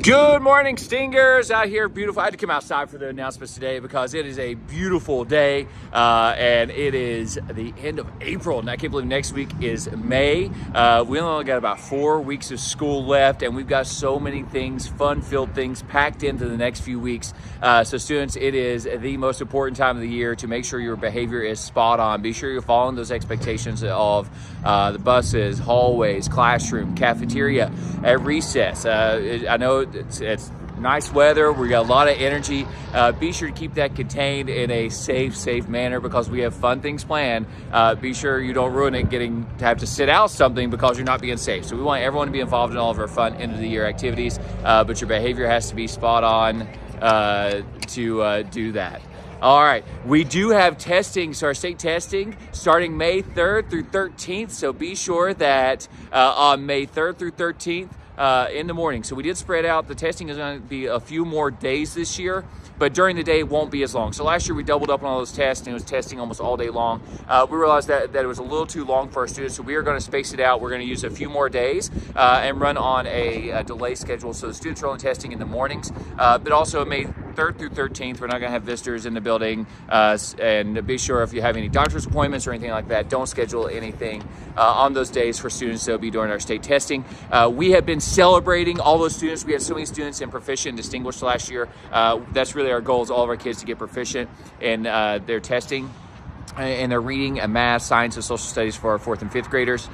Good morning, Stingers. Out here, beautiful. I had to come outside for the announcements today because it is a beautiful day, and it is the end of April, and I can't believe next week is May. We only got about 4 weeks of school left, and we've got so many things, fun-filled things packed into the next few weeks. So students, it is the most important time of the year to make sure your behavior is spot on. Be sure you're following those expectations of the buses, hallways, classroom, cafeteria, at recess. I know it's nice weather. We got a lot of energy. Be sure to keep that contained in a safe manner because we have fun things planned. Be sure you don't ruin it getting to have to sit out something because you're not being safe. So we want everyone to be involved in all of our fun end of the year activities, but your behavior has to be spot on to do that. All right, we do have testing, so our state testing starting May 3rd through 13th. So be sure that on May 3rd through 13th, in the morning. So we did spread out. The testing is going to be a few more days this year, but during the day it won't be as long. So last year we doubled up on all those tests and it was testing almost all day long. We realized that it was a little too long for our students, so we are going to space it out. We're going to use a few more days and run on a delay schedule. So the students are only testing in the mornings, but also May 3rd through 13th, we're not going to have visitors in the building. And be sure if you have any doctor's appointments or anything like that, don't schedule anything on those days for students that will be during our state testing. We have been celebrating all those students. We had so many students in proficient and distinguished last year. That's really our goal, is all of our kids to get proficient in their testing and their reading and math, science, and social studies for our 4th and 5th graders.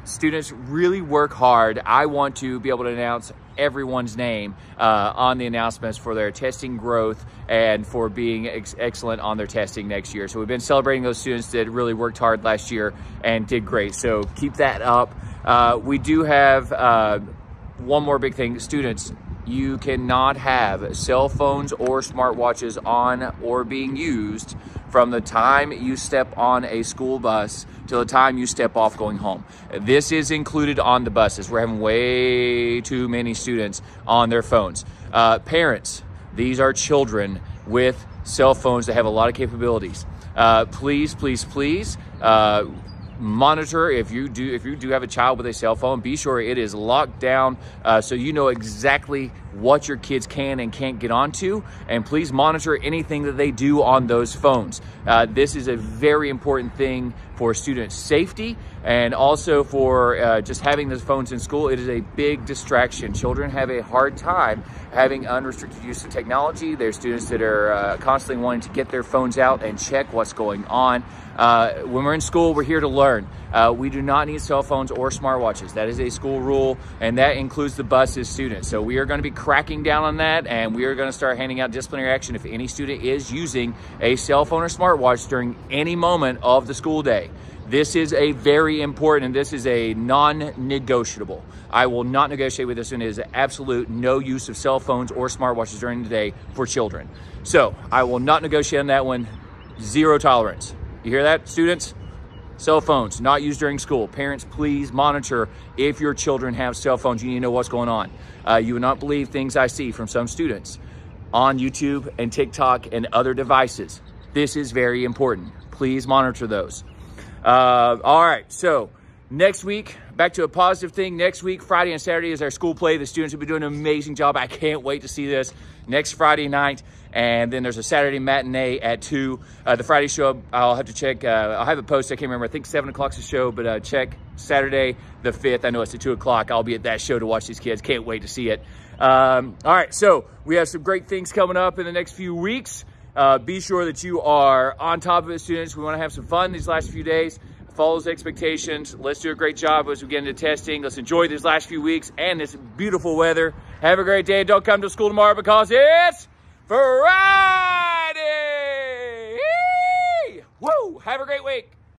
Students really work hard. I want to be able to announce everyone's name on the announcements for their testing growth and for being excellent on their testing next year. So we've been celebrating those students that really worked hard last year and did great. So keep that up. We do have one more big thing. Students, you cannot have cell phones or smartwatches on or being used from the time you step on a school bus till the time you step off going home. This is included on the buses. We're having way too many students on their phones. Parents, these are children with cell phones that have a lot of capabilities. Please monitor if you do have a child with a cell phone. Be sure it is locked down so you know exactly what your kids can and can't get onto, and please monitor anything that they do on those phones. This is a very important thing for student safety and also for just having those phones in school. It is a big distraction. Children have a hard time having unrestricted use of technology. There's students that are constantly wanting to get their phones out and check what's going on. When we're in school, we're here to learn. We do not need cell phones or smartwatches. That is a school rule, and that includes the buses students. So we are going to be cracking down on that, and we are going to start handing out disciplinary action if any student is using a cell phone or smartwatch during any moment of the school day. This is a very important, and this is a non-negotiable. I will not negotiate with this one. It is absolute no use of cell phones or smartwatches during the day for children. So I will not negotiate on that one. Zero tolerance. You hear that, students? Cell phones not used during school. Parents, please monitor if your children have cell phones. You need to know what's going on. You would not believe things I see from some students on YouTube and TikTok and other devices. This is very important. Please monitor those. All right, so next week, back to a positive thing. Next week, Friday and Saturday, is our school play. The students will be doing an amazing job. I can't wait to see this next Friday night. And then there's a Saturday matinee at 2. The Friday show, I'll have to check. I'll have a post. I can't remember. I think 7 o'clock's the show, but check Saturday the 5th. I know it's at 2 o'clock. I'll be at that show to watch these kids. Can't wait to see it. All right, so we have some great things coming up in the next few weeks. Be sure that you are on top of it, students. We want to have some fun these last few days. Follow those expectations. Let's do a great job as we get into testing. Let's enjoy these last few weeks and this beautiful weather. Have a great day. Don't come to school tomorrow because it's Friday. Woo! Have a great week.